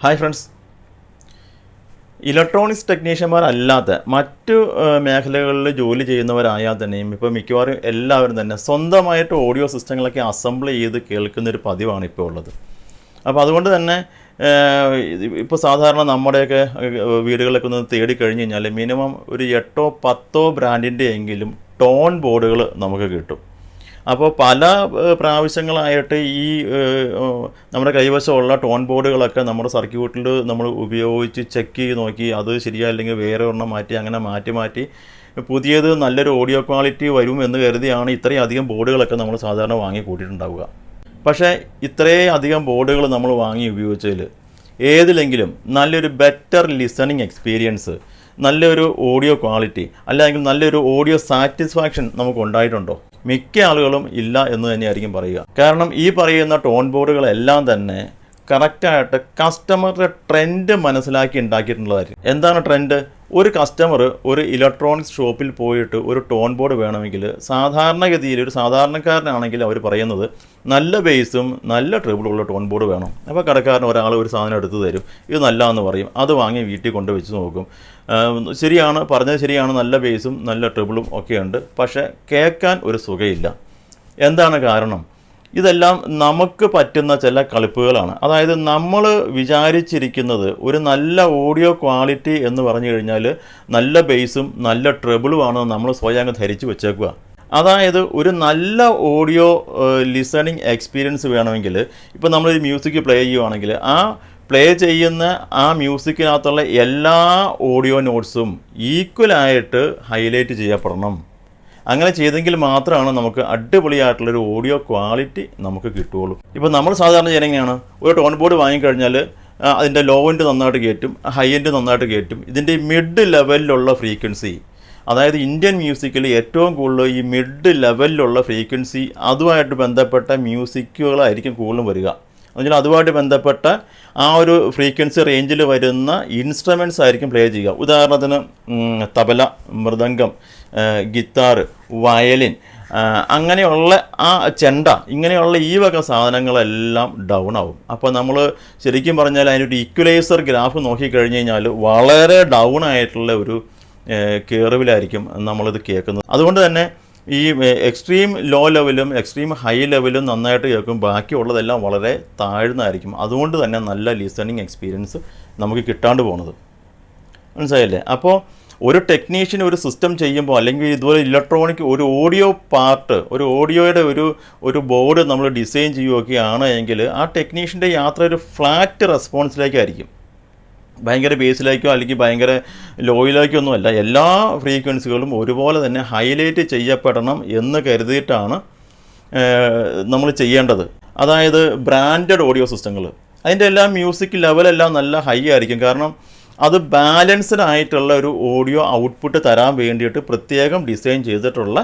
Hi friends, electronics ടെക്നീഷ്യന്മാരല്ലാത്ത മറ്റു മേഖലകളിൽ ജോലി ചെയ്യുന്നവരായാൽ തന്നെയും ഇപ്പോൾ മിക്കവാറും എല്ലാവരും തന്നെ സ്വന്തമായിട്ട് ഓഡിയോ സിസ്റ്റങ്ങളൊക്കെ അസംബിൾ ചെയ്ത് കേൾക്കുന്നൊരു പതിവാണ് ഇപ്പോൾ ഉള്ളത്. അപ്പോൾ അതുകൊണ്ട് തന്നെ ഇപ്പോൾ സാധാരണ നമ്മുടെയൊക്കെ വീടുകളിലൊക്കെ ഒന്ന് തേടിക്കഴിഞ്ഞ് കഴിഞ്ഞാൽ മിനിമം ഒരു 8-10 ബ്രാൻഡിൻ്റെ എങ്കിലും ടോൺ ബോർഡുകൾ നമുക്ക് കിട്ടും. അപ്പോൾ പല പ്രാവശ്യങ്ങളായിട്ട് ഈ നമ്മുടെ കൈവശമുള്ള ടോൺ ബോർഡുകളൊക്കെ നമ്മുടെ സർക്യൂട്ടിൽ നമ്മൾ ഉപയോഗിച്ച് ചെക്ക് ചെയ്ത് നോക്കി, അത് ശരിയല്ലെങ്കിൽ വേറെ ഒരെണ്ണം മാറ്റി, അങ്ങനെ മാറ്റി പുതിയത് നല്ലൊരു ഓഡിയോ ക്വാളിറ്റി വരും എന്ന് കരുതിയാണ് ഇത്രയും അധികം ബോർഡുകളൊക്കെ നമ്മൾ സാധാരണ വാങ്ങി കൂട്ടിയിട്ടുണ്ടാവുക. പക്ഷേ ഇത്രയും അധികം ബോർഡുകൾ നമ്മൾ വാങ്ങി ഉപയോഗിച്ചതിൽ ഏതിലെങ്കിലും നല്ലൊരു ബെറ്റർ ലിസണിങ് എക്സ്പീരിയൻസ്, നല്ലൊരു ഓഡിയോ ക്വാളിറ്റി അല്ലെങ്കിൽ നല്ലൊരു ഓഡിയോ സാറ്റിസ്ഫാക്ഷൻ നമുക്ക് ഉണ്ടായിട്ടുണ്ടോ? മിക്ക ആളുകളും ഇല്ല എന്ന് തന്നെയായിരിക്കും പറയുക. കാരണം ഈ പറയുന്ന ടോൺ ബോർഡുകളെല്ലാം തന്നെ കറക്റ്റായിട്ട് കസ്റ്റമറുടെ ട്രെൻഡ് മനസ്സിലാക്കി ഉണ്ടാക്കിയിട്ടുള്ളതായിരിക്കും. എന്താണ് ട്രെൻഡ്? ഒരു കസ്റ്റമർ ഒരു ഇലക്ട്രോണിക്സ് ഷോപ്പിൽ പോയിട്ട് ഒരു ടോൺ ബോർഡ് വേണമെങ്കിൽ സാധാരണഗതിയിൽ ഒരു സാധാരണക്കാരനാണെങ്കിൽ അവർ പറയുന്നത് നല്ല ബേസും നല്ല ട്രിബിളുള്ള ടോൺ ബോർഡ് വേണം. അപ്പോൾ കടക്കാരൻ ഒരാൾ ഒരു സാധനം എടുത്ത് തരും, ഇത് നല്ലതെന്ന് പറയും, അത് വാങ്ങി വീട്ടിൽ കൊണ്ട് വെച്ച് നോക്കും. ശരിയാണ്, പറഞ്ഞത് ശരിയാണ്, നല്ല ബേസും നല്ല ട്രിബിളും ഒക്കെ ഉണ്ട്, പക്ഷേ കേൾക്കാൻ ഒരു സുഖമില്ല. എന്താണ് കാരണം? ഇതെല്ലാം നമുക്ക് പറ്റുന്ന ചില കളിപ്പുകളാണ്. അതായത് നമ്മൾ വിചാരിച്ചിരിക്കുന്നത് ഒരു നല്ല ഓഡിയോ ക്വാളിറ്റി എന്ന് പറഞ്ഞു കഴിഞ്ഞാൽ നല്ല ബേസും നല്ല ട്രിബിളുമാണ് നമ്മൾ സ്വയം ധരിച്ചു വെച്ചേക്കുക. അതായത് ഒരു നല്ല ഓഡിയോ ലിസണിങ് എക്സ്പീരിയൻസ് വേണമെങ്കിൽ ഇപ്പോൾ നമ്മളൊരു മ്യൂസിക് പ്ലേ ചെയ്യുവാണെങ്കിൽ ആ പ്ലേ ചെയ്യുന്ന ആ മ്യൂസിക്കിനകത്തുള്ള എല്ലാ ഓഡിയോ നോട്ട്സും ഈക്വലായിട്ട് ഹൈലൈറ്റ് ചെയ്യപ്പെടണം. അങ്ങനെ ചെയ്തെങ്കിൽ മാത്രമാണ് നമുക്ക് അടിപൊളിയായിട്ടുള്ളൊരു ഓഡിയോ ക്വാളിറ്റി നമുക്ക് കിട്ടുകയുള്ളൂ. ഇപ്പോൾ നമ്മൾ സാധാരണ ചെയ്യുന്നത് എങ്ങനെയാണ്? ഒരു ടോൺ ബോർഡ് വാങ്ങിക്കഴിഞ്ഞാൽ അതിൻ്റെ ലോ എൻഡ് നന്നായിട്ട് കയറ്റും, ഹൈ എൻഡ് നന്നായിട്ട് കയറ്റും. ഇതിൻ്റെ മിഡ് ലെവലിലുള്ള ഫ്രീക്വൻസി, അതായത് ഇന്ത്യൻ മ്യൂസിക്കിൽ ഏറ്റവും കൂടുതൽ ഈ മിഡ് ലെവലിലുള്ള ഫ്രീക്വൻസി, അതുമായിട്ട് ബന്ധപ്പെട്ട മ്യൂസിക്കുകളായിരിക്കും കൂടുതലും വരിക. എന്നുവെച്ചാൽ അതുമായിട്ട് ബന്ധപ്പെട്ട ആ ഒരു ഫ്രീക്വൻസി റേഞ്ചിൽ വരുന്ന ഇൻസ്ട്രുമെൻറ്റ്സ് ആയിരിക്കും പ്ലേ ചെയ്യുക. ഉദാഹരണത്തിന് തബല, മൃദംഗം, ഗിത്താർ, വയലിൻ, അങ്ങനെയുള്ള ആ ചെണ്ട, ഇങ്ങനെയുള്ള ഈ വക സാധനങ്ങളെല്ലാം ഡൗൺ ആവും. അപ്പോൾ നമ്മൾ ശരിക്കും പറഞ്ഞാൽ അതിനൊരു ഈക്വലൈസർ ഗ്രാഫ് നോക്കിക്കഴിഞ്ഞ് കഴിഞ്ഞാൽ വളരെ ഡൗൺ ആയിട്ടുള്ള ഒരു കേർവിലായിരിക്കും നമ്മളിത് കേൾക്കുന്നത്. അതുകൊണ്ട് തന്നെ ഈ എക്സ്ട്രീം ലോ ലെവലും എക്സ്ട്രീം ഹൈ ലെവലും നന്നായിട്ട് കേൾക്കും, ബാക്കിയുള്ളതെല്ലാം വളരെ താഴ്ന്നതായിരിക്കും. അതുകൊണ്ട് തന്നെ നല്ല ലിസണിങ് എക്സ്പീരിയൻസ് നമുക്ക് കിട്ടാണ്ട് പോകുന്നത്. മനസ്സിലായില്ലേ? അപ്പോൾ ഒരു ടെക്നീഷ്യൻ ഒരു സിസ്റ്റം ചെയ്യുമ്പോൾ അല്ലെങ്കിൽ ഇതുപോലെ ഇലക്ട്രോണിക് ഒരു ഓഡിയോ പാർട്ട്, ഒരു ഓഡിയോയുടെ ഒരു ബോർഡ് നമ്മൾ ഡിസൈൻ ചെയ്യുകയൊക്കെയാണ് എങ്കിൽ ആ ടെക്നീഷ്യൻ്റെ യാത്ര ഒരു ഫ്ലാറ്റ് റെസ്പോൺസിലേക്കായിരിക്കും. ഭയങ്കര ബേസിലേക്കോ അല്ലെങ്കിൽ ഭയങ്കര ലോയിലേക്കോ ഒന്നുമല്ല, എല്ലാ ഫ്രീക്വൻസികളും ഒരുപോലെ തന്നെ ഹൈലൈറ്റ് ചെയ്യപ്പെടണം എന്ന് കരുതിയിട്ടാണ് നമ്മൾ ചെയ്യേണ്ടത്. അതായത് ബ്രാൻഡഡ് ഓഡിയോ സിസ്റ്റങ്ങൾ, അതിൻ്റെ എല്ലാം മ്യൂസിക് ലെവലെല്ലാം നല്ല ഹൈ ആയിരിക്കും. കാരണം അത് ബാലൻസ്ഡ് ആയിട്ടുള്ള ഒരു ഓഡിയോ ഔട്ട്പുട്ട് തരാൻ വേണ്ടിയിട്ട് പ്രത്യേകം ഡിസൈൻ ചെയ്തിട്ടുള്ള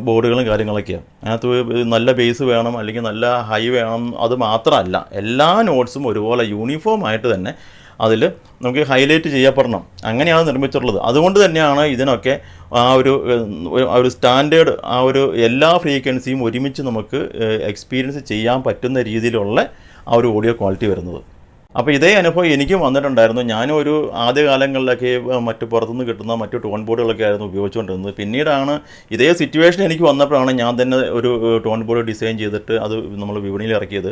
ബോർഡുകളും കാര്യങ്ങളൊക്കെയാണ്. അതിനകത്ത് നല്ല ബേസ് വേണം അല്ലെങ്കിൽ നല്ല ഹൈ വേണം, അത് മാത്രമല്ല എല്ലാ നോട്ട്സും ഒരുപോലെ യൂണിഫോം ആയിട്ട് തന്നെ അതിൽ നമുക്ക് ഹൈലൈറ്റ് ചെയ്യപ്പെടണം. അങ്ങനെയാണ് നിർമ്മിച്ചിട്ടുള്ളത്. അതുകൊണ്ട് തന്നെയാണ് ഇതിനൊക്കെ ആ ഒരു സ്റ്റാൻഡേർഡ്, ആ ഒരു എല്ലാ ഫ്രീക്വൻസിയും ഒരുമിച്ച് നമുക്ക് എക്സ്പീരിയൻസ് ചെയ്യാൻ പറ്റുന്ന രീതിയിലുള്ള ആ ഒരു ഓഡിയോ ക്വാളിറ്റി വരുന്നത്. അപ്പോൾ ഇതേ അനുഭവം എനിക്കും വന്നിട്ടുണ്ടായിരുന്നു. ഞാനും ഒരു ആദ്യകാലങ്ങളിലൊക്കെ മറ്റു പുറത്തുനിന്ന് കിട്ടുന്ന മറ്റു ടോൺ ബോർഡുകളൊക്കെ ആയിരുന്നു ഉപയോഗിച്ചുകൊണ്ടിരുന്നത്. പിന്നീടാണ് ഇതേ സിറ്റുവേഷൻ എനിക്ക് വന്നപ്പോഴാണ് ഞാൻ തന്നെ ഒരു ടോൺ ബോർഡ് ഡിസൈൻ ചെയ്തിട്ട് അത് നമ്മൾ വിപണിയിൽ ഇറക്കിയത്.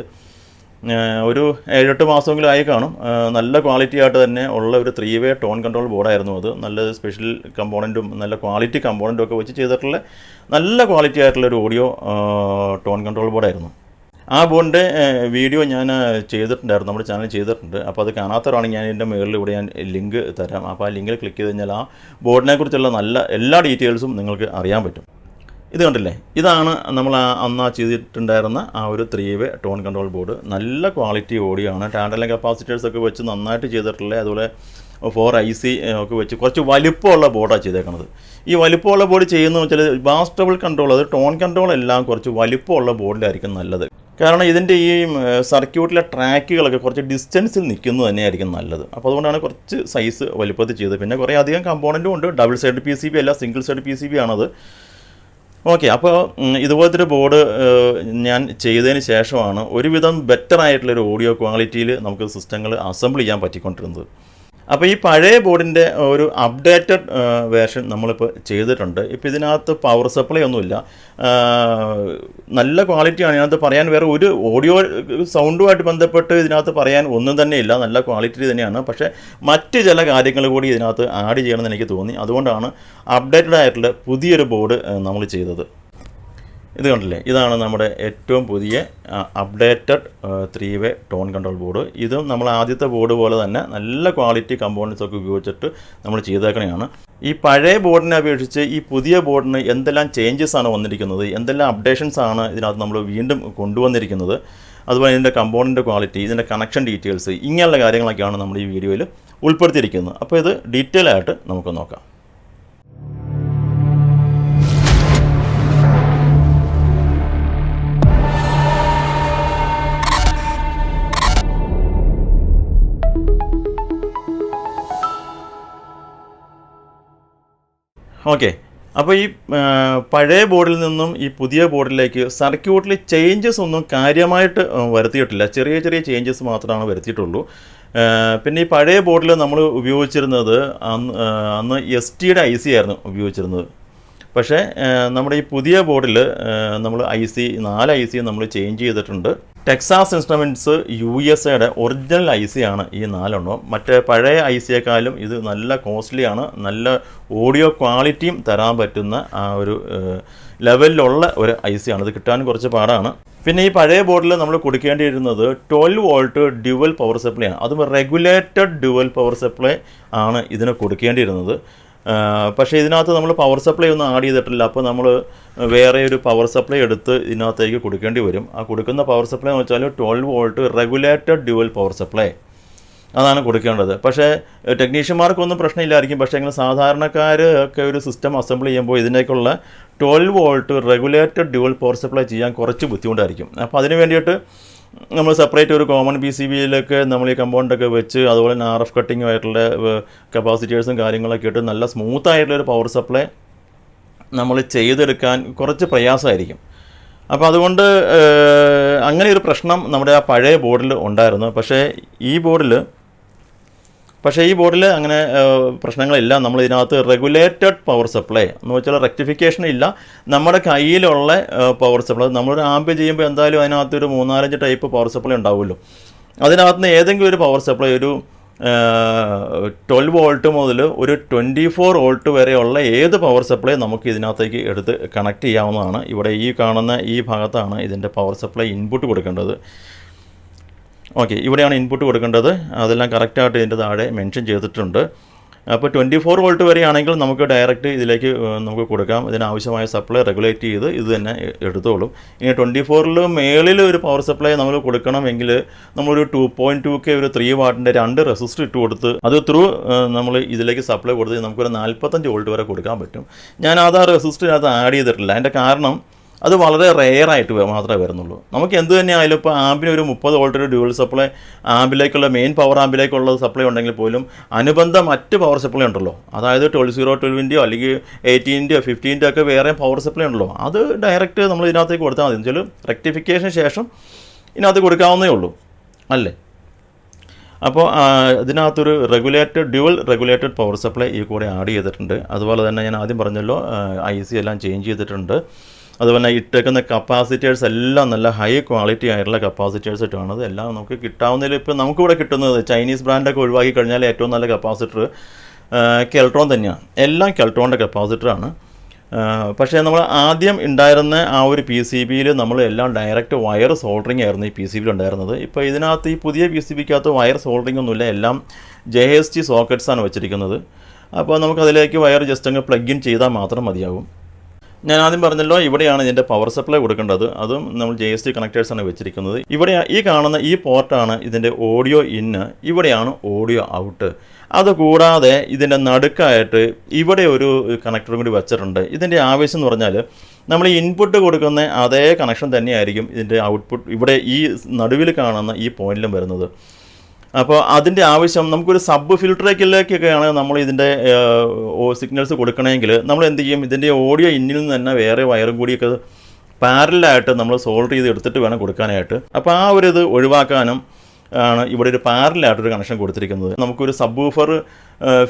ഒരു 7-8 മാസമെങ്കിലും ആയി കാണും. നല്ല ക്വാളിറ്റി ആയിട്ട് തന്നെ ഉള്ള ഒരു 3-way ടോൺ കൺട്രോൾ ബോർഡായിരുന്നു അത്. നല്ല സ്പെഷ്യൽ കമ്പോണൻറ്റും നല്ല ക്വാളിറ്റി കമ്പോണൻറ്റും ഒക്കെ വെച്ച് ചെയ്തിട്ടുള്ള നല്ല ക്വാളിറ്റി ആയിട്ടുള്ളൊരു ഓഡിയോ ടോൺ കൺട്രോൾ ബോർഡായിരുന്നു. ആ ബോർഡിൻ്റെ വീഡിയോ ഞാൻ ചെയ്തിട്ടുണ്ടായിരുന്നു, നമ്മുടെ ചാനൽ ചെയ്തിട്ടുണ്ട്. അപ്പോൾ അത് കാണാത്തവരാണെങ്കിൽ ഞാൻ എൻ്റെ മുകളിൽ ഇവിടെ ഞാൻ ലിങ്ക് തരാം. അപ്പോൾ ആ ലിങ്കിൽ ക്ലിക്ക് ചെയ്ത് കഴിഞ്ഞാൽ ആ ബോർഡിനെ കുറിച്ചുള്ള നല്ല എല്ലാ ഡീറ്റെയിൽസും നിങ്ങൾക്ക് അറിയാൻ പറ്റും. ഇത് കണ്ടില്ലേ, ഇതാണ് നമ്മൾ അന്ന് ചെയ്തിട്ടുണ്ടായിരുന്ന ആ ഒരു 3-way ടോൺ കൺട്രോൾ ബോർഡ്. നല്ല ക്വാളിറ്റി ഓഡിയോ ആണ്. ടാൻഡലം കപ്പാസിറ്റേഴ്സൊക്കെ വെച്ച് നന്നായിട്ട് ചെയ്തിട്ടുള്ളത്. അതുപോലെ 4IC ഒക്കെ വെച്ച് കുറച്ച് വലിപ്പമുള്ള ബോർഡാണ് ചെയ്തേക്കുന്നത്. ഈ വലിപ്പമുള്ള ബോർഡ് ചെയ്യുന്നത് വെച്ചാൽ ബാസ് ട്രബിൾ കൺട്രോൾ, അത് ടോൺ കൺട്രോൾ എല്ലാം കുറച്ച് വലിപ്പമുള്ള ബോർഡിലായിരിക്കും നല്ലത്. കാരണം ഇതിൻ്റെ ഈ സർക്യൂട്ടിലെ ട്രാക്കുകളൊക്കെ കുറച്ച് ഡിസ്റ്റൻസിൽ നിൽക്കുന്നത് തന്നെയായിരിക്കും നല്ലത്. അപ്പോൾ അതുകൊണ്ടാണ് കുറച്ച് സൈസ് വലുപ്പത്തിൽ ചെയ്തത്. പിന്നെ കുറേ അധികം കമ്പോണൻറ്റും ഉണ്ട്. ഡബിൾ സൈഡ് PCB അല്ല, സിംഗിൾ സൈഡ് PCB ആണത്. ഓക്കെ. അപ്പോൾ ഇതുപോലത്തെ ഒരു ബോർഡ് ഞാൻ ചെയ്തതിന് ശേഷമാണ് ഒരുവിധം ബെറ്റർ ആയിട്ടുള്ളൊരു ഓഡിയോ ക്വാളിറ്റിയിൽ നമുക്ക് സിസ്റ്റങ്ങൾ അസംബിൾ ചെയ്യാൻ പറ്റിക്കൊണ്ടിരുന്നത്. അപ്പോൾ ഈ പഴയ ബോർഡിൻ്റെ ഒരു അപ്ഡേറ്റഡ് വേർഷൻ നമ്മളിപ്പോൾ ചെയ്തിട്ടുണ്ട്. ഇപ്പോൾ ഇതിനകത്ത് പവർ സപ്ലൈ ഒന്നുമില്ല, നല്ല ക്വാളിറ്റിയാണ്. ഇതിനകത്ത് പറയാൻ വേറെ ഒരു ഓഡിയോ സൗണ്ടുമായിട്ട് ബന്ധപ്പെട്ട് ഇതിനകത്ത് പറയാൻ ഒന്നും തന്നെ ഇല്ല, നല്ല ക്വാളിറ്റി തന്നെയാണ്. പക്ഷേ മറ്റ് ചില കാര്യങ്ങൾ കൂടി ഇതിനകത്ത് ആഡ് ചെയ്യണമെന്ന് എനിക്ക് തോന്നി. അതുകൊണ്ടാണ് അപ്ഡേറ്റഡ് ആയിട്ടുള്ള പുതിയൊരു ബോർഡ് നമ്മൾ ചെയ്തത്. ഇത് കണ്ടില്ലേ, ഇതാണ് നമ്മുടെ ഏറ്റവും പുതിയ അപ്ഡേറ്റഡ് 3-വേ ടോൺ കൺട്രോൾ ബോർഡ്. ഇതും നമ്മൾ ആദ്യത്തെ ബോർഡ് പോലെ തന്നെ നല്ല ക്വാളിറ്റി കമ്പോണൻസ് ഒക്കെ ഉപയോഗിച്ചിട്ട് നമ്മൾ ചെയ്തേക്കണതാണ്. ഈ പഴയ ബോർഡിനെ അപേക്ഷിച്ച് ഈ പുതിയ ബോർഡിന് എന്തെല്ലാം ചേഞ്ചസ് ആണ് വന്നിരിക്കുന്നത്, എന്തെല്ലാം അപ്ഡേഷൻസ് ആണ് ഇതിനകത്ത് നമ്മൾ വീണ്ടും കൊണ്ടുവന്നിരിക്കുന്നത്, അതുപോലെ ഇതിൻ്റെ കമ്പോണൻ്റ് ക്വാളിറ്റി, ഇതിൻ്റെ കണക്ഷൻ ഡീറ്റെയിൽസ്, ഇങ്ങനെയുള്ള കാര്യങ്ങളൊക്കെയാണ് നമ്മൾ ഈ വീഡിയോയിൽ ഉൾപ്പെടുത്തിയിരിക്കുന്നത്. അപ്പോൾ ഇത് ഡീറ്റെയിൽ ആയിട്ട് നമുക്ക് നോക്കാം. ഓക്കെ. അപ്പോൾ ഈ പഴയ ബോർഡിൽ നിന്നും ഈ പുതിയ ബോർഡിലേക്ക് സർക്യൂട്ടിൽ ചേഞ്ചസ് ഒന്നും കാര്യമായിട്ട് വരുത്തിയിട്ടില്ല, ചെറിയ ചെറിയ ചേഞ്ചസ് മാത്രമാണ് വരുത്തിയിട്ടുള്ളൂ. പിന്നെ ഈ പഴയ ബോർഡിൽ നമ്മൾ ഉപയോഗിച്ചിരുന്നത് അന്ന് STയുടെ IC ആയിരുന്നു ഉപയോഗിച്ചിരുന്നത്. പക്ഷേ നമ്മുടെ ഈ പുതിയ ബോർഡിൽ നമ്മൾ 4 IC നമ്മൾ ചേഞ്ച് ചെയ്തിട്ടുണ്ട്. Texas instruments USA original IC ആണ് ഈ 4 മറ്റേ പഴയ ICയെക്കാളും ഇത് നല്ല കോസ്റ്റ്ലിയാണ്, നല്ല ഓഡിയോ ക്വാളിറ്റിയും തരാൻ പറ്റുന്ന ആ ഒരു ലെവലിലുള്ള ഒരു IC ആണ്. ഇത് കിട്ടാൻ കുറച്ച് പാടാണ്. പിന്നെ ഈ പഴയ ബോർഡിൽ നമ്മൾ കൊടുക്കേണ്ടിയിരുന്നത് 12 വോൾട്ട് ഡ്യുവൽ പവർ സപ്ലൈ ആണ്. അതും റെഗുലേറ്റഡ് ഡ്യുവൽ പവർ സപ്ലൈ ആണ് ഇതിന് കൊടുക്കേണ്ടിയിരുന്നത്. പക്ഷേ ഇതിനകത്ത് നമ്മൾ പവർ സപ്ലൈ ഒന്നും ആഡ് ചെയ്തിട്ടില്ല. അപ്പോൾ നമ്മൾ വേറെ ഒരു പവർ സപ്ലൈ എടുത്ത് ഇതിനകത്തേക്ക് കൊടുക്കേണ്ടി വരും. ആ കൊടുക്കുന്ന പവർ സപ്ലൈ എന്ന് വെച്ചാൽ 12 volt regulated dual power supply അതാണ് കൊടുക്കേണ്ടത്. പക്ഷേ ടെക്നീഷ്യന്മാർക്കൊന്നും പ്രശ്നമില്ലായിരിക്കും. പക്ഷേ ഇങ്ങനെ സാധാരണക്കാർ ഒക്കെ ഒരു സിസ്റ്റം അസംബിൾ ചെയ്യുമ്പോൾ ഇതിനേക്കുള്ള 12 volt regulated dual power supply ചെയ്യാൻ കുറച്ച് ബുദ്ധിമുട്ടായിരിക്കും. അപ്പോൾ അതിന് വേണ്ടിയിട്ട് നമ്മൾ സെപ്പറേറ്റ് ഒരു കോമൺ PCBയിലൊക്കെ നമ്മൾ ഈ കമ്പൗണ്ടൊക്കെ വെച്ച് അതുപോലെ തന്നെ RF കട്ടിങ്ങുമായിട്ടുള്ള കപ്പാസിറ്റേഴ്സും കാര്യങ്ങളൊക്കെ ഇട്ട് നല്ല സ്മൂത്തായിട്ടുള്ളൊരു പവർ സപ്ലൈ നമ്മൾ ചെയ്തെടുക്കാൻ കുറച്ച് പ്രയാസമായിരിക്കും. അപ്പോൾ അതുകൊണ്ട് അങ്ങനെ ഒരു പ്രശ്നം നമ്മുടെ ആ പഴയ ബോർഡിൽ ഉണ്ടായിരുന്നു. പക്ഷേ ഈ ബോർഡിൽ അങ്ങനെ പ്രശ്നങ്ങളില്ല. നമ്മൾ ഇതിനകത്ത് റെഗുലേറ്റഡ് പവർ സപ്ലൈ എന്ന് വെച്ചാൽ റെക്ടിഫിക്കേഷൻ ഇല്ല, നമ്മുടെ കയ്യിലുള്ള പവർ സപ്ലൈ. നമ്മളൊരു ആംപ് ചെയ്യുമ്പോൾ എന്തായാലും അതിനകത്തൊരു 3-4 ടൈപ്പ് പവർ സപ്ലൈ ഉണ്ടാവുമല്ലോ. അതിനകത്ത് നിന്ന് ഏതെങ്കിലും ഒരു പവർ സപ്ലൈ ഒരു 12 വോൾട്ട് മുതൽ ഒരു 24 വോൾട്ട് വരെയുള്ള ഏത് പവർ സപ്ലൈ നമുക്ക് ഇതിനകത്തേക്ക് എടുത്ത് കണക്ട് ചെയ്യാവുന്നതാണ്. ഇവിടെ ഈ കാണുന്ന ഈ ഭാഗത്താണ് ഇതിൻ്റെ പവർ സപ്ലൈ ഇൻപുട്ട് കൊടുക്കേണ്ടത്. ഓക്കെ, ഇവിടെയാണ് ഇൻപുട്ട് കൊടുക്കേണ്ടത്. അതെല്ലാം കറക്റ്റായിട്ട് ഇതിൻ്റെ താഴെ മെൻഷൻ ചെയ്തിട്ടുണ്ട്. അപ്പോൾ 24 വോൾട്ട് വരെയാണെങ്കിൽ നമുക്ക് ഡയറക്റ്റ് ഇതിലേക്ക് നമുക്ക് കൊടുക്കാം. ഇതിനാവശ്യമായ സപ്ലൈ റെഗുലേറ്റ് ചെയ്ത് ഇത് തന്നെ എടുത്തോളും. ഇനി 24-ൽ മേളിൽ ഒരു പവർ സപ്ലൈ നമ്മൾ കൊടുക്കണമെങ്കിൽ നമ്മളൊരു 2.2K ഒരു 3 വാട്ടിൻ്റെ 2 റെസിസ്റ്റർ ഇട്ട് കൊടുത്ത് അത് ത്രൂ നമ്മൾ ഇതിലേക്ക് സപ്ലൈ കൊടുത്ത് നമുക്കൊരു 45 വോൾട്ട് വരെ കൊടുക്കാൻ പറ്റും. ഞാൻ അത് ആ റെസിസ്റ്ററിനകത്ത് ആഡ് ചെയ്തിട്ടില്ല. അതിൻ്റെ കാരണം അത് വളരെ റെയറായിട്ട് മാത്രമേ വരുന്നുള്ളൂ. നമുക്ക് എന്ത് തന്നെ ആയാലും ഇപ്പോൾ ആമ്പിന് ഒരു 30 വോൾട്ട് ഒരു ഡ്യുവൽ സപ്ലൈ ആമ്പിലേക്കുള്ള മെയിൻ പവർ ആമ്പിലേക്കുള്ള സപ്ലൈ ഉണ്ടെങ്കിൽ പോലും അനുബന്ധ മറ്റ് പവർ സപ്ലൈ ഉണ്ടല്ലോ, അതായത് 12-0-12-ൻ്റെയോ അല്ലെങ്കിൽ 18-ൻ്റെയോ 15-ൻ്റെയോ ഒക്കെ വേറെ പവർ സപ്ലൈ ഉണ്ടല്ലോ, അത് ഡയറക്റ്റ് നമ്മൾ ഇതിനകത്തേക്ക് കൊടുത്താൽ മതി. എന്നുവെച്ചാൽ റെക്ടിഫിക്കേഷന് ശേഷം ഇതിനകത്ത് കൊടുക്കാവുന്നേ ഉള്ളൂ അല്ലേ. അപ്പോൾ ഇതിനകത്തൊരു ഡ്യുവൽ റെഗുലേറ്റഡ് പവർ സപ്ലൈ ഈ കൂടെ ആഡ് ചെയ്തിട്ടുണ്ട്. അതുപോലെ തന്നെ ഞാൻ ആദ്യം പറഞ്ഞല്ലോ IC എല്ലാം ചേഞ്ച് ചെയ്തിട്ടുണ്ട്. അതുപോലെ ഇട്ടേക്കുന്ന കപ്പാസിറ്റേഴ്സ് എല്ലാം നല്ല ഹൈ ക്വാളിറ്റി ആയിട്ടുള്ള കപ്പാസിറ്റേഴ്സ് ഇട്ടാണ്. എല്ലാം നമുക്ക് കിട്ടാവുന്നതിൽ ഇപ്പോൾ നമുക്കിവിടെ കിട്ടുന്നത് ചൈനീസ് ബ്രാൻഡൊക്കെ ഒഴിവാക്കി കഴിഞ്ഞാൽ ഏറ്റവും നല്ല കപ്പാസിറ്റർ കെൽട്രോൺ തന്നെയാണ്. എല്ലാം കെൽട്രോണിൻ്റെ കപ്പാസിറ്ററാണ്. പക്ഷേ നമ്മൾ ആദ്യം ഉണ്ടായിരുന്ന ആ ഒരു PCBയിൽ നമ്മൾ എല്ലാം ഡയറക്റ്റ് വയർ സോൾഡറിങ് ആയിരുന്നു ഈ PCBയിൽ ഉണ്ടായിരുന്നത്. ഇപ്പോൾ ഇതിനകത്ത് ഈ പുതിയ PCBക്കകത്ത് വയർ സോൾഡറിങ് ഒന്നുമില്ല, എല്ലാം JST സോക്കറ്റ്സാണ് വെച്ചിരിക്കുന്നത്. അപ്പോൾ നമുക്കതിലേക്ക് വയർ ജസ്റ്റ് അങ്ങ് പ്ലഗ് ഇൻ ചെയ്താൽ മാത്രം മതിയാകും. ഞാൻ ആദ്യം പറഞ്ഞല്ലോ, ഇവിടെയാണ് ഇതിൻ്റെ പവർ സപ്ലൈ കൊടുക്കേണ്ടത്. അതും നമ്മൾ JST കണക്റ്റേഴ്സാണ് വെച്ചിരിക്കുന്നത്. ഇവിടെ ഈ കാണുന്ന ഈ പോർട്ടാണ് ഇതിൻ്റെ ഓഡിയോ ഇന്ന്, ഇവിടെയാണ് ഓഡിയോ ഔട്ട്. അതുകൂടാതെ ഇതിൻ്റെ നടുക്കായിട്ട് ഇവിടെ ഒരു കണക്ടറും കൂടി വെച്ചിട്ടുണ്ട്. ഇതിൻ്റെ ആവശ്യം എന്ന് പറഞ്ഞാൽ നമ്മൾ ഇൻപുട്ട് കൊടുക്കുന്ന അതേ കണക്ഷൻ തന്നെയായിരിക്കും ഇതിൻ്റെ ഔട്ട്പുട്ട് ഇവിടെ ഈ നടുവിൽ കാണുന്ന ഈ പോയിന്റിലും വരുന്നത്. അപ്പോൾ അതിൻ്റെ ആവശ്യം നമുക്കൊരു സബ് ഫിൽട്ടറേക്കിലേക്കൊക്കെയാണ് നമ്മൾ ഇതിൻ്റെ സിഗ്നൽസ് കൊടുക്കണമെങ്കിൽ നമ്മൾ എന്ത് ചെയ്യും, ഇതിൻ്റെ ഓഡിയോ ഇന്നിൽ നിന്ന് തന്നെ വേറെ വയറും കൂടിയൊക്കെ പാരലായിട്ട് നമ്മൾ സോൾവ് ചെയ്ത് എടുത്തിട്ട് വേണം കൊടുക്കാനായിട്ട്. അപ്പോൾ ആ ഒരു ഇത് ഒഴിവാക്കാനും ആണ് ഇവിടെ ഒരു പാരലായിട്ടൊരു കണക്ഷൻ കൊടുത്തിരിക്കുന്നത്. നമുക്കൊരു സബ് ഊഫർ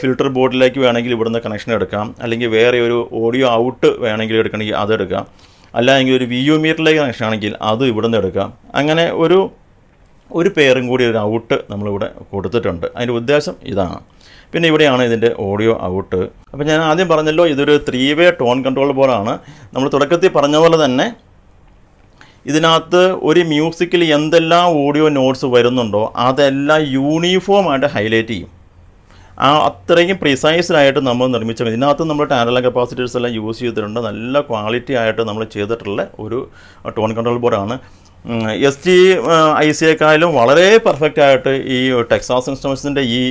ഫിൽട്ടർ ബോർഡിലേക്ക് വേണമെങ്കിൽ ഇവിടുന്ന് കണക്ഷൻ എടുക്കാം, അല്ലെങ്കിൽ വേറെ ഒരു ഓഡിയോ ഔട്ട് വേണമെങ്കിൽ എടുക്കണമെങ്കിൽ അതെടുക്കാം, അല്ലെങ്കിൽ ഒരു VU മീറ്ററിലേക്ക് കണക്ഷൻ ആണെങ്കിൽ അത് ഇവിടുന്ന് എടുക്കാം. അങ്ങനെ ഒരു പെയറും കൂടി ഒരു ഔട്ട് നമ്മളിവിടെ കൊടുത്തിട്ടുണ്ട്. അതിൻ്റെ ഉദ്ദേശം ഇതാണ്. പിന്നെ ഇവിടെയാണ് ഇതിൻ്റെ ഓഡിയോ ഔട്ട്. അപ്പോൾ ഞാൻ ആദ്യം പറഞ്ഞല്ലോ ഇതൊരു 3-way ടോൺ കൺട്രോൾ ബോർഡാണ്. നമ്മൾ തുടക്കത്തിൽ പറഞ്ഞ പോലെ തന്നെ ഇതിനകത്ത് ഒരു മ്യൂസിക്കിൽ എന്തെല്ലാം ഓഡിയോ നോട്ട്സ് വരുന്നുണ്ടോ അതെല്ലാം യൂണിഫോമായിട്ട് ഹൈലൈറ്റ് ചെയ്യും. അത്രയും പ്രിസൈസ്ഡായിട്ട് നമ്മൾ നിർമ്മിച്ച ഇതിനകത്ത് നമ്മൾ ടാനലം കപ്പാസിറ്റേഴ്സ് എല്ലാം യൂസ് ചെയ്തിട്ടുണ്ട്. നല്ല ക്വാളിറ്റി ആയിട്ട് നമ്മൾ ചെയ്തിട്ടുള്ള ഒരു ടോൺ കൺട്രോൾ ബോർഡാണ്. ST ICയെക്കാളും വളരെ പെർഫെക്റ്റ് ആയിട്ട് ഈ ടെക്സാസ് ഇൻസ്ട്രുമെൻറ്റ്സിൻ്റെ ഈ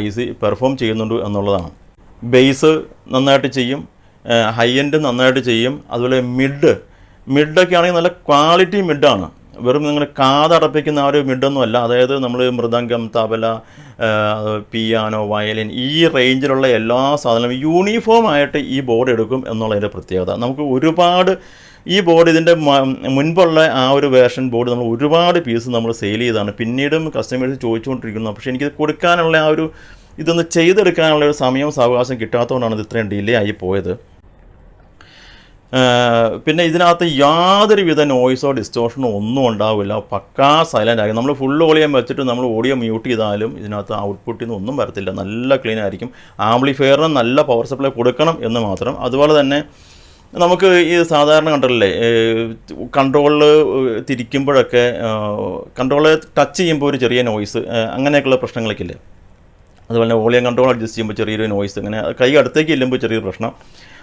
IC പെർഫോം ചെയ്യുന്നുണ്ട് എന്നുള്ളതാണ്. ബേസ് നന്നായിട്ട് ചെയ്യും, ഹൈ എൻഡ് നന്നായിട്ട് ചെയ്യും, അതുപോലെ മിഡൊക്കെ ആണെങ്കിൽ നല്ല ക്വാളിറ്റി മിഡാണ്. വെറും നിങ്ങൾ കാതടപ്പിക്കുന്ന ആ ഒരു മിഡൊന്നും അല്ല. അതായത് നമ്മൾ മൃദംഗം, തബല, പിയാനോ, വയലിൻ ഈ റേഞ്ചിലുള്ള എല്ലാ സാധനവും യൂണിഫോം ആയിട്ട് ഈ ബോർഡ് എടുക്കും എന്നുള്ളതിൻ്റെ പ്രത്യേകത. നമുക്ക് ഒരുപാട് ഈ ബോർഡ് ഇതിൻ്റെ മുൻപുള്ള ആ ഒരു വേർഷൻ ബോർഡ് നമ്മൾ ഒരുപാട് പീസ് നമ്മൾ സെയിൽ ചെയ്തതാണ്. പിന്നീടും കസ്റ്റമേഴ്സ് ചോദിച്ചുകൊണ്ടിരിക്കുന്നു. പക്ഷേ എനിക്കിത് കൊടുക്കാനുള്ള ആ ഒരു ഇതൊന്ന് ചെയ്തെടുക്കാനുള്ള ഒരു സമയവും സാവകാശം കിട്ടാത്തതുകൊണ്ടാണ് ഇത് ഇത്രയും ഡിലേ ആയി പോയത്. പിന്നെ ഇതിനകത്ത് യാതൊരുവിധ നോയ്സോ ഡിസ്റ്റോർഷനോ ഒന്നും ഉണ്ടാവില്ല. പക്കാ സൈലൻ്റ് ആയിരിക്കും. നമ്മൾ ഫുൾ വോളിയം വെച്ചിട്ട് നമ്മൾ ഓഡിയോ മ്യൂട്ട് ചെയ്താലും ഇതിനകത്ത് ഔട്ട്പുട്ടിൽ നിന്ന് ഒന്നും വരത്തില്ല. നല്ല ക്ലീൻ ആയിരിക്കും. ആംപ്ലിഫയറിന് നല്ല പവർ സപ്ലൈ കൊടുക്കണം എന്ന് മാത്രം. അതുപോലെ തന്നെ നമുക്ക് ഈ സാധാരണ കണ്ടല്ലേ കൺട്രോളിൽ തിരിക്കുമ്പോഴൊക്കെ കൺട്രോള് ടച്ച് ചെയ്യുമ്പോൾ ഒരു ചെറിയ നോയ്സ് അങ്ങനെയൊക്കെയുള്ള പ്രശ്നങ്ങളൊക്കെ ഇല്ലേ. അതുപോലെ തന്നെ വോളിയം കൺട്രോൾ അഡ്ജസ്റ്റ് ചെയ്യുമ്പോൾ ചെറിയൊരു നോയ്സ്, അങ്ങനെ കൈ അടുത്തേക്ക് ഇല്ലുമ്പോൾ ചെറിയൊരു പ്രശ്നം.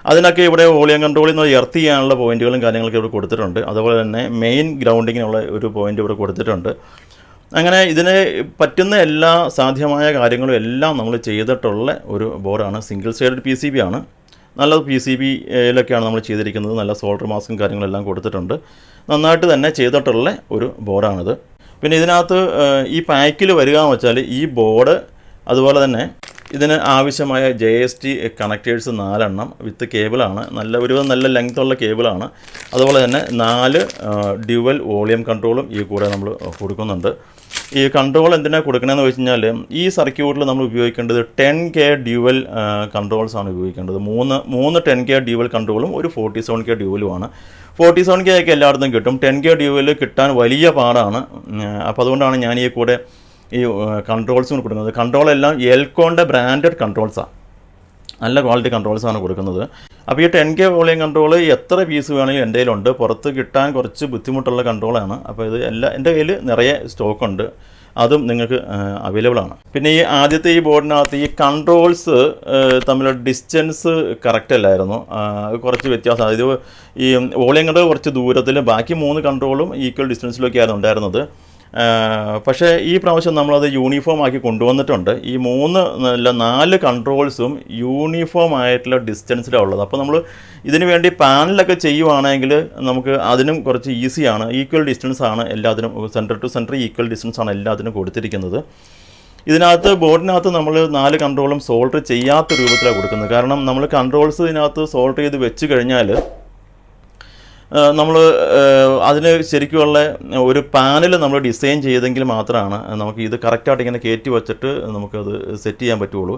അതിനൊക്കെ ഇവിടെ വോളിയം കൺട്രോളിൽ നിന്ന് എർത്ത് ചെയ്യാനുള്ള പോയിൻറ്റുകളും കാര്യങ്ങളൊക്കെ ഇവിടെ കൊടുത്തിട്ടുണ്ട്. അതുപോലെ തന്നെ മെയിൻ ഗ്രൗണ്ടിങ്ങിനുള്ള ഒരു പോയിൻ്റ് ഇവിടെ കൊടുത്തിട്ടുണ്ട്. അങ്ങനെ ഇതിന് പറ്റുന്ന എല്ലാ സാധ്യമായ കാര്യങ്ങളും എല്ലാം നമ്മൾ ചെയ്തിട്ടുള്ള ഒരു ബോർഡാണ്. സിംഗിൾ സൈഡഡ് PCB ആണ്. നല്ല PCBയിലൊക്കെയാണ് നമ്മൾ ചെയ്തിരിക്കുന്നത്. നല്ല സോൾഡർ മാസ്കും കാര്യങ്ങളെല്ലാം കൊടുത്തിട്ടുണ്ട്. നന്നായിട്ട് തന്നെ ചെയ്തിട്ടുള്ള ഒരു ബോർഡാണിത്. പിന്നെ ഇതിനകത്ത് ഈ പാക്കിൽ വരിക എന്ന് വെച്ചാൽ ഈ ബോർഡ്, അതുപോലെ തന്നെ ഇതിന് ആവശ്യമായ JST കണക്റ്റേഴ്സ് 4 എണ്ണം വിത്ത് കേബിളാണ്. നല്ല ലെങ്ത്തുള്ള കേബിളാണ്. അതുപോലെ തന്നെ 4 ഡ്യുവൽ വോളിയം കൺട്രോളും ഈ കൂടെ നമ്മൾ കൊടുക്കുന്നുണ്ട്. ഈ കൺട്രോൾ എന്തിനാണ് കൊടുക്കണമെന്ന് വെച്ച് കഴിഞ്ഞാൽ ഈ സർക്യൂട്ടിൽ നമ്മൾ ഉപയോഗിക്കേണ്ടത് 10K ഡ്യുവൽ കൺട്രോൾസാണ് ഉപയോഗിക്കേണ്ടത്. മൂന്ന് 10K ഡ്യുവൽ കൺട്രോളും ഒരു 47K ഡ്യുവലുമാണ്. 47K ഒക്കെ എല്ലായിടത്തും കിട്ടും. 10K ഡ്യുവൽ കിട്ടാൻ വലിയ പാടാണ്. അപ്പോൾ അതുകൊണ്ടാണ് ഞാൻ ഈ കൂടെ ഈ കൺട്രോൾസും കൊടുക്കുന്നത്. കൺട്രോളെല്ലാം എൽകോണിൻ്റെ ബ്രാൻഡഡ് കൺട്രോൾസാണ്. നല്ല ക്വാളിറ്റി കൺട്രോൾസാണ് കൊടുക്കുന്നത്. അപ്പോൾ ഈ 10K വോളിയം കൺട്രോൾ എത്ര പീസ് വേണമെങ്കിലും എൻ്റെ കയ്യിലുണ്ട്. പുറത്ത് കിട്ടാൻ കുറച്ച് ബുദ്ധിമുട്ടുള്ള കൺട്രോളാണ്. അപ്പോൾ ഇത് എൻ്റെ കയ്യിൽ നിറയെ സ്റ്റോക്കുണ്ട്. അതും നിങ്ങൾക്ക് അവൈലബിൾ ആണ്. പിന്നെ ഈ ആദ്യത്തെ ഈ ബോർഡിനകത്ത് ഈ കൺട്രോൾസ് തമ്മിലുള്ള ഡിസ്റ്റൻസ് കറക്റ്റ് അല്ലായിരുന്നു. കുറച്ച് വ്യത്യാസമാണ്. ഇത് ഈ വോളിയം കൺട്രോൾ കുറച്ച് ദൂരത്തിൽ, ബാക്കി 3 കൺട്രോളും ഈക്വൽ ഡിസ്റ്റൻസിലൊക്കെയായിരുന്നു ഉണ്ടായിരുന്നത്. പക്ഷേ ഈ പ്രാവശ്യം നമ്മളത് യൂണിഫോം ആക്കി കൊണ്ടുവന്നിട്ടുണ്ട്. ഈ 4 കൺട്രോൾസും യൂണിഫോം ആയിട്ടുള്ള ഡിസ്റ്റൻസിലാണ് ഉള്ളത്. അപ്പോൾ നമ്മൾ ഇതിനു വേണ്ടി പാനലൊക്കെ ചെയ്യുവാണെങ്കിൽ നമുക്ക് അതിനും കുറച്ച് ഈസിയാണ്. ഈക്വൽ ഡിസ്റ്റൻസ് ആണ് എല്ലാത്തിനും, centre to centre equal distance ആണ് എല്ലാത്തിനും കൊടുത്തിരിക്കുന്നത്. ഇതിനകത്ത് ബോർഡിനകത്ത് നമ്മൾ 4 കൺട്രോളും സോൾഡർ ചെയ്യാത്ത രൂപത്തിലാണ് കൊടുക്കുന്നത്. കാരണം നമ്മൾ കൺട്രോൾസ് ഇതിനകത്ത് സോൾഡർ ചെയ്ത് വെച്ച് കഴിഞ്ഞാൽ നമ്മൾ അതിന് ശരിക്കുമുള്ള ഒരു പാനൽ നമ്മൾ ഡിസൈൻ ചെയ്തെങ്കിൽ മാത്രമാണ് നമുക്ക് ഇത് കറക്റ്റായിട്ട് ഇങ്ങനെ കയറ്റി വെച്ചിട്ട് നമുക്കത് സെറ്റ് ചെയ്യാൻ പറ്റുള്ളൂ.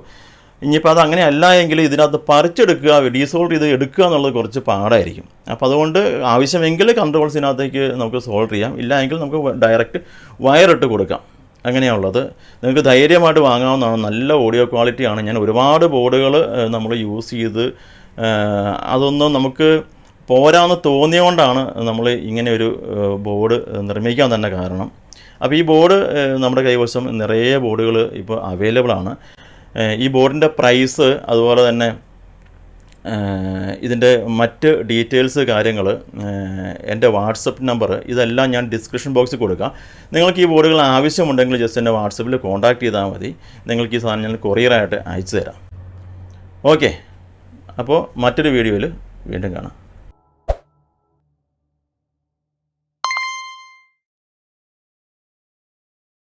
ഇനിയിപ്പോൾ അത് അങ്ങനെ അല്ല എങ്കിൽ ഇതിനകത്ത് പറിച്ചെടുക്കുക, ഡീസോൾഡർ ചെയ്ത് എടുക്കുക എന്നുള്ളത് കുറച്ച് പാടായിരിക്കും. അപ്പോൾ അതുകൊണ്ട് ആവശ്യമെങ്കിൽ കൺട്രോൾസിനകത്തേക്ക് നമുക്ക് സോൾഡർ ചെയ്യാം, ഇല്ല എങ്കിൽ നമുക്ക് ഡയറക്റ്റ് വയറിട്ട് കൊടുക്കാം. അങ്ങനെയുള്ളത് നിങ്ങൾക്ക് ധൈര്യമായിട്ട് വാങ്ങാവുന്നതാണ്. നല്ല ഓഡിയോ ക്വാളിറ്റിയാണ്. ഞാൻ ഒരുപാട് ബോർഡുകൾ നമ്മൾ യൂസ് ചെയ്ത് അതൊന്നും നമുക്ക് പോരാന്ന് തോന്നിയുകൊണ്ടാണ് നമ്മൾ ഇങ്ങനെ ഒരു ബോർഡ് നിർമ്മിക്കാൻ തന്നെ കാരണം. അപ്പോൾ ഈ ബോർഡ് നമ്മുടെ കൈവശം നിറയെ ബോർഡുകൾ ഇപ്പോൾ അവൈലബിൾ ആണ്. ഈ ബോർഡിൻ്റെ പ്രൈസ്, അതുപോലെ തന്നെ ഇതിൻ്റെ മറ്റ് ഡീറ്റെയിൽസ് കാര്യങ്ങൾ, എൻ്റെ വാട്സപ്പ് നമ്പർ ഇതെല്ലാം ഞാൻ ഡിസ്ക്രിപ്ഷൻ ബോക്സിൽ കൊടുക്കാം. നിങ്ങൾക്ക് ഈ ബോർഡുകൾ ആവശ്യമുണ്ടെങ്കിൽ ജസ്റ്റ് എൻ്റെ വാട്സപ്പിൽ കോൺടാക്റ്റ് ചെയ്താൽ മതി. നിങ്ങൾക്ക് ഈ സാധനം ഞാൻ കൊറിയറായിട്ട് അയച്ചു തരാം. ഓക്കെ, അപ്പോൾ മറ്റൊരു വീഡിയോയിൽ വീണ്ടും കാണാം.